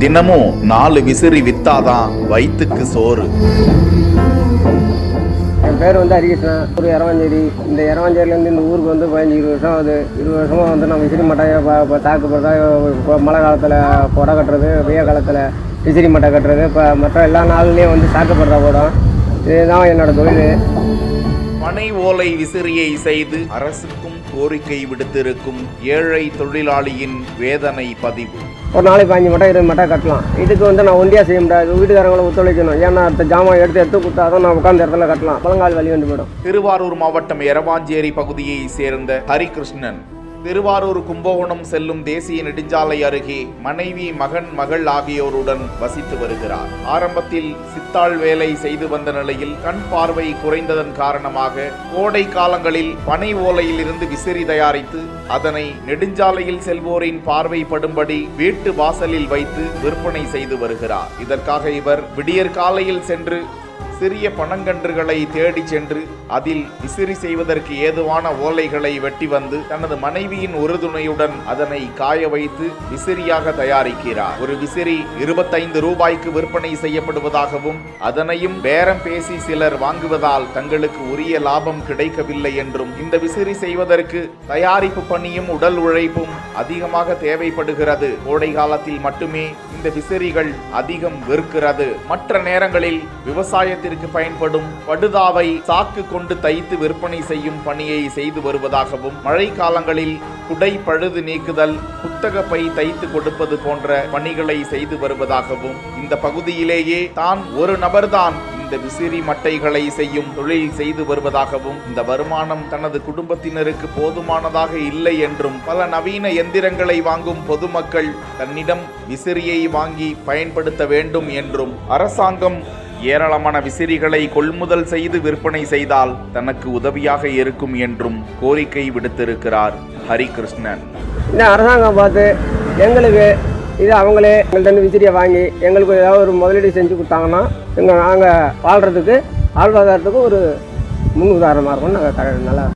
தினமும் 4 விசிறி வித்தாதான் வயிற்றுக்கு சோறு. என் பேர் ஹரிகிருஷ்ணன். ஒரு இரவாஞ்சேரி. இந்த இரவாஞ்சேரியிலேருந்து இந்த ஊருக்கு 15-20 வருஷம் ஆகுது. 20 வருஷமாக நான் விசிறி மட்டையை தாக்கு போடுறதா, மழை காலத்தில் புடை கட்டுறது, வெய்ய காலத்தில் விசிறி மட்டை கட்டுறது, இப்போ மற்ற எல்லா நாள்லேயும் சாக்கப்படுறா போடும். இதுதான் என்னோடய தொழில். பனை ஓலை விசிறியை செய்து அரசுக்கும் கோரிக்கை விடுத்திருக்கும் ஏழை தொழிலாளியின் வேதனை பதிவு. ஒரு நாளைக்கு 5 மட்டை 20 மட்டை கட்டலாம். இதுக்கு நான் ஒண்டியாக செய்ய முடியாது. வீட்டுக்காரங்களை ஒத்துழைக்கணும். ஏன்னா அடுத்த ஜாமான் எடுத்து கொடுத்தாதான் நான் உட்காந்த இடத்துல கட்டலாம். பழங்கால் வழி வந்து போயிடும். திருவாரூர் மாவட்டம் எரவாஞ்சேரி பகுதியை சேர்ந்த ஹரிகிருஷ்ணன் திருவாரூர் கும்பகோணம் செல்லும் தேசிய நெடுஞ்சாலை அருகே மனைவி, மகன், மகள் ஆகியோருடன் வசித்து வருகிறார். ஆரம்பத்தில் சித்தாள் வேலை செய்து வந்த நிலையில் கண் பார்வை குறைந்ததன் காரணமாக கோடை காலங்களில் பனை ஓலையில் இருந்து விசிறி தயாரித்து அதனை நெடுஞ்சாலையில் செல்வோரின் பார்வைப்படும்படி வீட்டு வாசலில் வைத்து விற்பனை செய்து வருகிறார். இதற்காக இவர் விடியற் காலையில் சென்று சிறிய பனங்கன்றுகளை தேடி சென்று அதில் விசிறி செய்வதற்கு ஏதுவான ஓலைகளை வெட்டி வந்து தனது மனைவியின் உறுதுணையுடன் அதனை காய வைத்து விசிறியாக தயாரிக்கிறார். ஒரு விசிறி 25 ரூபாய்க்கு விற்பனை செய்யப்படுவதாகவும் அதனையும் பேரம் பேசி சிலர் வாங்குவதால் தங்களுக்கு உரிய லாபம் கிடைக்கவில்லை என்றும், இந்த விசிறி செய்வதற்கு தயாரிப்பு பணியும் உடல் உழைப்பும் அதிகமாக தேவைப்படுகிறது. கோடை காலத்தில் மட்டுமே இந்த விசிறிகள் அதிகம் விற்கிறது. மற்ற நேரங்களில் விவசாயத்தில் பயன்படும் படுதாவை சாக்கு கொண்டு தைத்து விற்பனை செய்யும் பணியை செய்து வருவதாகவும், மழை காலங்களில் குடை பழுது நீக்குதல், புத்தக பை தைத்து கொடுப்பது போன்ற பணிகளை செய்து வருவதாகவும், இந்த பகுதியிலேயே தான் ஒரு நபர்தான் இந்த விசிறி மட்டைகளை செய்யும் தொழில் செய்து வருவதாகவும், இந்த வருமானம் தனது குடும்பத்தினருக்கு போதுமானதாக இல்லை என்றும், பல நவீன எந்திரங்களை வாங்கும் பொதுமக்கள் தன்னிடம் விசிறியை வாங்கி பயன்படுத்த வேண்டும் என்றும், அரசாங்கம் ஏராளமான விசிறிகளை கொள்முதல் செய்து விற்பனை செய்தால் தனக்கு உதவியாக இருக்கும் என்றும் கோரிக்கை விடுத்திருக்கிறார் ஹரிகிருஷ்ணன். இந்த அரசாங்கம் பார்த்து எங்களுக்கு இது அவங்களே எங்கள்கிட்ட விசிறியை வாங்கி எங்களுக்கு ஏதாவது ஒரு முதலீடு செஞ்சு கொடுத்தாங்கன்னா நாங்கள் வாழ்கிறதுக்கு வாழ்வாதாரத்துக்கு ஒரு முன் உதாரணமாக இருக்கும்னு நாங்கள் நல்லா